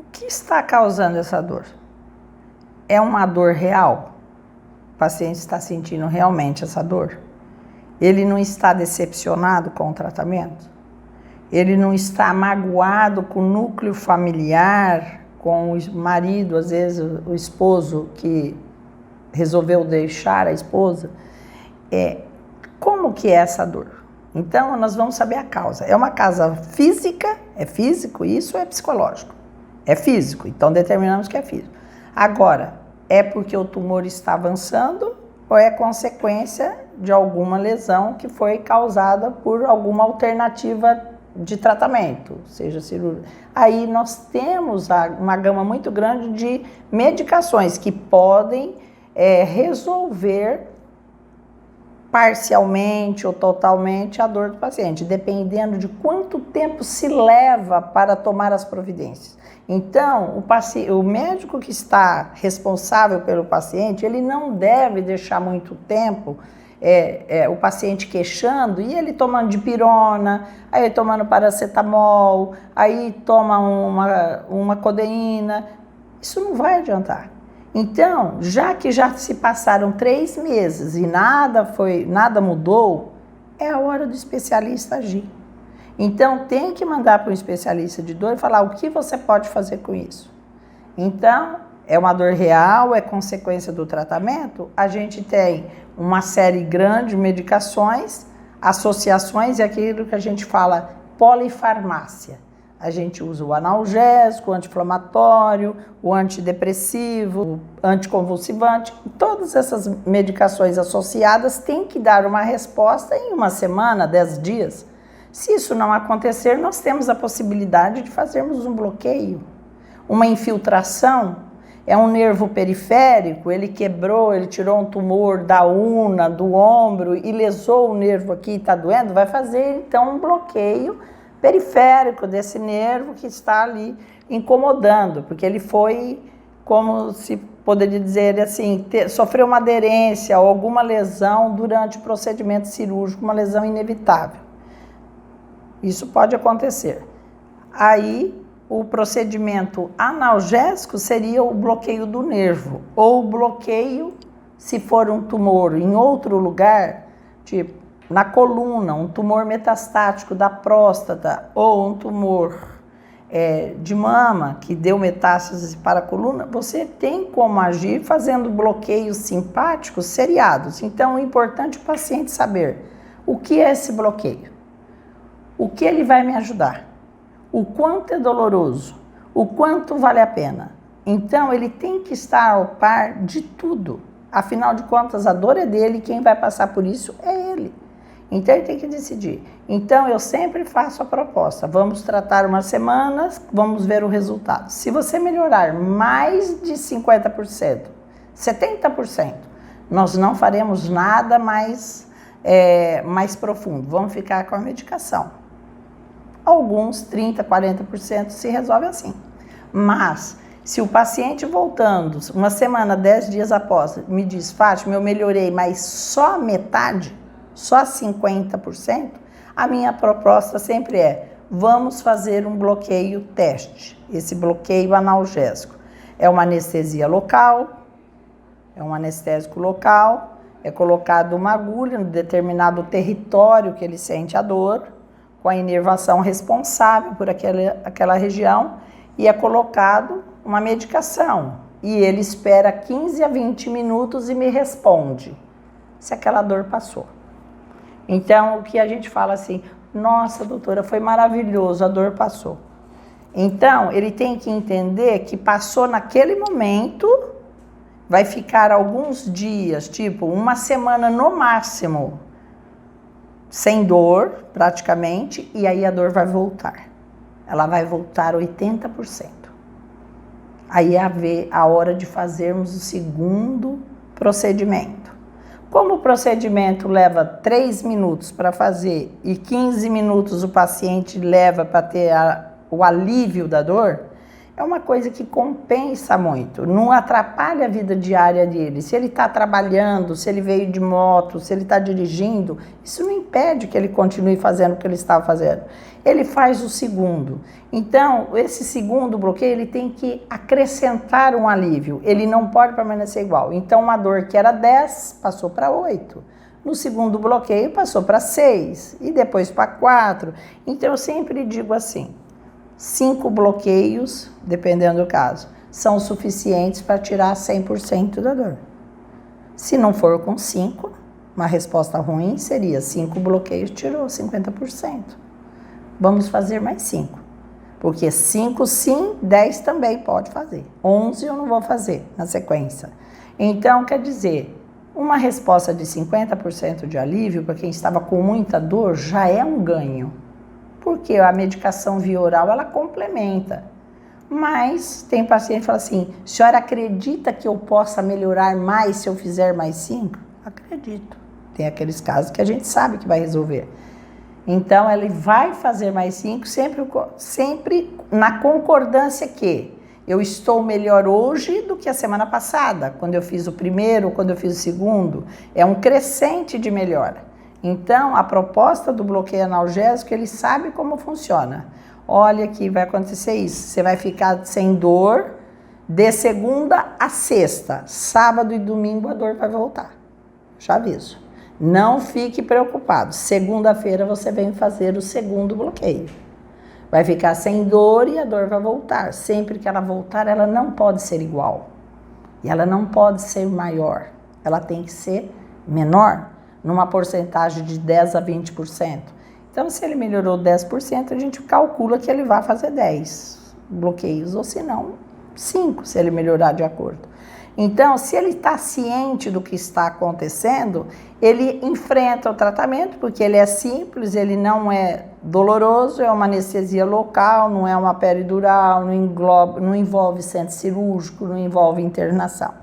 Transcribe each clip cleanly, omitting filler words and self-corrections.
O que está causando essa dor? É uma dor real? O paciente está sentindo realmente essa dor? Ele não está decepcionado com o tratamento? Ele não está magoado com o núcleo familiar, com o marido, às vezes o esposo que resolveu deixar a esposa? Como que é essa dor? Então, nós vamos saber a causa. É uma causa física, é físico, isso é psicológico. É físico, então determinamos que é físico. Agora, é porque o tumor está avançando ou é consequência de alguma lesão que foi causada por alguma alternativa de tratamento, seja cirúrgica? Aí nós temos uma gama muito grande de medicações que podem resolver parcialmente ou totalmente a dor do paciente, dependendo de quanto tempo se leva para tomar as providências. Então, o médico que está responsável pelo paciente, ele não deve deixar muito tempo o paciente queixando e ele tomando dipirona, aí ele tomando paracetamol, aí toma uma codeína. Isso não vai adiantar. Então, já que já se passaram 3 meses e nada mudou, é a hora do especialista agir. Então, tem que mandar para um especialista de dor e falar o que você pode fazer com isso. Então, é uma dor real, é consequência do tratamento? A gente tem uma série grande de medicações, associações e aquilo que a gente fala polifarmácia. A gente usa o analgésico, o anti-inflamatório, o antidepressivo, o anticonvulsivante. Todas essas medicações associadas têm que dar uma resposta em 1 semana, 10 dias. Se isso não acontecer, nós temos a possibilidade de fazermos um bloqueio, uma infiltração. É um nervo periférico, ele quebrou, ele tirou um tumor da una, do ombro e lesou o nervo aqui e está doendo, vai fazer então um bloqueio periférico desse nervo que está ali incomodando, porque ele foi, como se poderia dizer assim, sofreu uma aderência ou alguma lesão durante o procedimento cirúrgico, uma lesão inevitável. Isso pode acontecer. Aí, o procedimento analgésico seria o bloqueio do nervo, ou o bloqueio, se for um tumor em outro lugar, tipo na coluna, um tumor metastático da próstata, ou um tumor de mama que deu metástase para a coluna, você tem como agir fazendo bloqueios simpáticos seriados. Então, é importante o paciente saber o que é esse bloqueio, o que ele vai me ajudar, o quanto é doloroso, o quanto vale a pena. Então, ele tem que estar ao par de tudo. Afinal de contas, a dor é dele, quem vai passar por isso é ele. Então, ele tem que decidir. Então, eu sempre faço a proposta. Vamos tratar 1 semana, vamos ver o resultado. Se você melhorar mais de 50%, 70%, nós não faremos nada mais profundo. Vamos ficar com a medicação. Alguns 30%, 40% se resolve assim. Mas, se o paciente voltando 1 semana, 10 dias após, me diz, Fátima, eu melhorei, mas só metade, só 50%, a minha proposta sempre é, vamos fazer um bloqueio teste, esse bloqueio analgésico. É uma anestesia local, é um anestésico local, é colocado uma agulha no determinado território que ele sente a dor, com a inervação responsável por aquela região, e é colocado uma medicação. E ele espera 15 a 20 minutos e me responde se aquela dor passou. Então, o que a gente fala assim, nossa, doutora, foi maravilhoso, a dor passou. Então, ele tem que entender que passou naquele momento, vai ficar alguns dias, tipo 1 semana no máximo, sem dor, praticamente, e aí a dor vai voltar. Ela vai voltar 80%. Aí é a hora de fazermos o segundo procedimento. Como o procedimento leva 3 minutos para fazer e 15 minutos o paciente leva para ter o alívio da dor, é uma coisa que compensa muito, não atrapalha a vida diária dele. Se ele está trabalhando, se ele veio de moto, se ele está dirigindo, isso não impede que ele continue fazendo o que ele estava fazendo. Ele faz o segundo. Então, esse segundo bloqueio, ele tem que acrescentar um alívio. Ele não pode permanecer igual. Então, uma dor que era 10, passou para 8. No segundo bloqueio, passou para 6. E depois para 4. Então, eu sempre digo assim, 5 bloqueios, dependendo do caso, são suficientes para tirar 100% da dor. Se não for com 5, uma resposta ruim seria 5 bloqueios tirou 50%. Vamos fazer mais 5. Porque 5 sim, 10 também pode fazer. 11 eu não vou fazer na sequência. Então, quer dizer, uma resposta de 50% de alívio para quem estava com muita dor já é um ganho. Porque a medicação via oral, ela complementa. Mas tem paciente que fala assim, senhora acredita que eu possa melhorar mais se eu fizer mais 5? Acredito. Tem aqueles casos que a gente sabe que vai resolver. Então, ele vai fazer mais 5, sempre na concordância que eu estou melhor hoje do que a semana passada, quando eu fiz o primeiro, quando eu fiz o segundo. É um crescente de melhora. Então, a proposta do bloqueio analgésico, ele sabe como funciona. Olha que vai acontecer isso, você vai ficar sem dor de segunda a sexta. Sábado e domingo a dor vai voltar. Já aviso. Não fique preocupado. Segunda-feira você vem fazer o segundo bloqueio. Vai ficar sem dor e a dor vai voltar. Sempre que ela voltar, ela não pode ser igual. E ela não pode ser maior. Ela tem que ser menor, numa porcentagem de 10 a 20%. Então, se ele melhorou 10%, a gente calcula que ele vai fazer 10 bloqueios, ou se não, 5, se ele melhorar de acordo. Então, se ele está ciente do que está acontecendo, ele enfrenta o tratamento, porque ele é simples, ele não é doloroso, é uma anestesia local, não é uma peridural, não envolve centro cirúrgico, não envolve internação.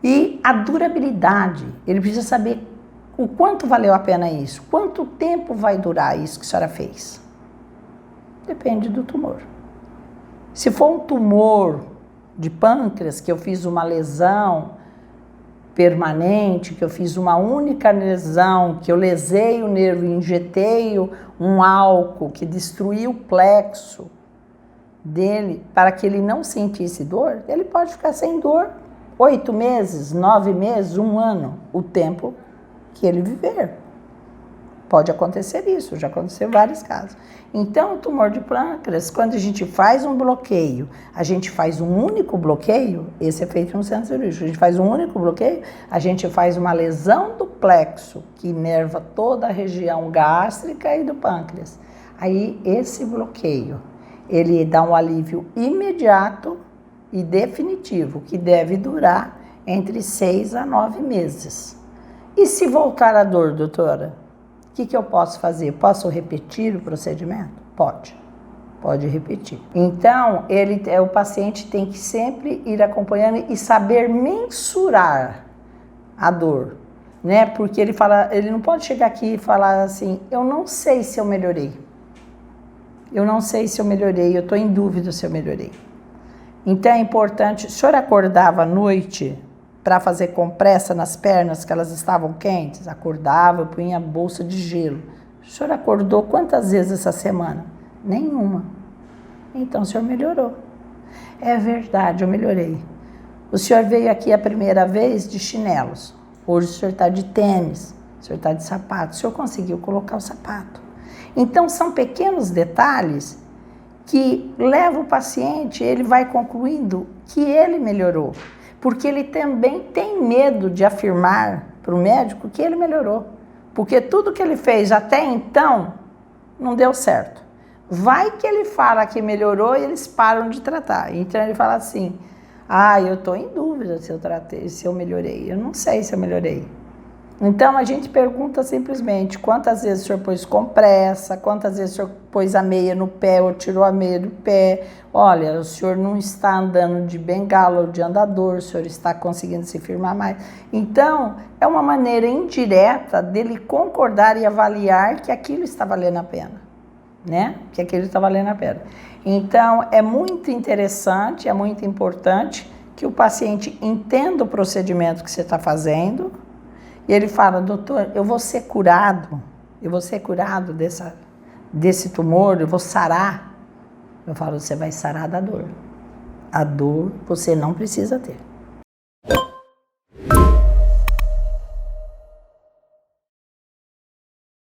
E a durabilidade, ele precisa saber o quanto valeu a pena isso, quanto tempo vai durar isso que a senhora fez. Depende do tumor. Se for um tumor de pâncreas, que eu fiz uma lesão permanente, que eu fiz uma única lesão, que eu lesei o nervo e injetei um álcool que destruiu o plexo dele para que ele não sentisse dor, ele pode ficar sem dor 8 meses, 9 meses, 1 ano, o tempo que ele viver. Pode acontecer isso, já aconteceu vários casos. Então, o tumor de pâncreas, quando a gente faz um bloqueio, a gente faz um único bloqueio, esse é feito no centro cirúrgico, a gente faz um único bloqueio, a gente faz uma lesão do plexo, que inerva toda a região gástrica e do pâncreas. Aí, esse bloqueio, ele dá um alívio imediato e definitivo, que deve durar entre 6 a 9 meses. E se voltar a dor, doutora? O que eu posso fazer? Posso repetir o procedimento? Pode repetir. Então, o paciente tem que sempre ir acompanhando e saber mensurar a dor, né? Porque ele não pode chegar aqui e falar assim, eu não sei se eu melhorei. Eu não sei se eu melhorei, eu estou em dúvida se eu melhorei. Então, é importante, o senhor acordava à noite para fazer compressa nas pernas, que elas estavam quentes? Acordava, eu punha bolsa de gelo. O senhor acordou quantas vezes essa semana? Nenhuma. Então, o senhor melhorou. É verdade, eu melhorei. O senhor veio aqui a primeira vez de chinelos. Hoje o senhor está de tênis, o senhor está de sapato. O senhor conseguiu colocar o sapato. Então, são pequenos detalhes que levam o paciente, ele vai concluindo que ele melhorou. Porque ele também tem medo de afirmar para o médico que ele melhorou. Porque tudo que ele fez até então não deu certo. Vai que ele fala que melhorou e eles param de tratar. Então ele fala assim, eu estou em dúvida se eu tratei, se eu melhorei. Eu não sei se eu melhorei. Então a gente pergunta simplesmente quantas vezes o senhor pôs compressa, quantas vezes o senhor pôs a meia no pé ou tirou a meia do pé. Olha, o senhor não está andando de bengala ou de andador, o senhor está conseguindo se firmar mais. Então, é uma maneira indireta dele concordar e avaliar que aquilo está valendo a pena. né? Que aquilo está valendo a pena. Então, é muito interessante, é muito importante que o paciente entenda o procedimento que você está fazendo e ele fala, doutor, eu vou ser curado desse tumor, eu vou sarar. Eu falo, você vai sarar da dor. A dor você não precisa ter.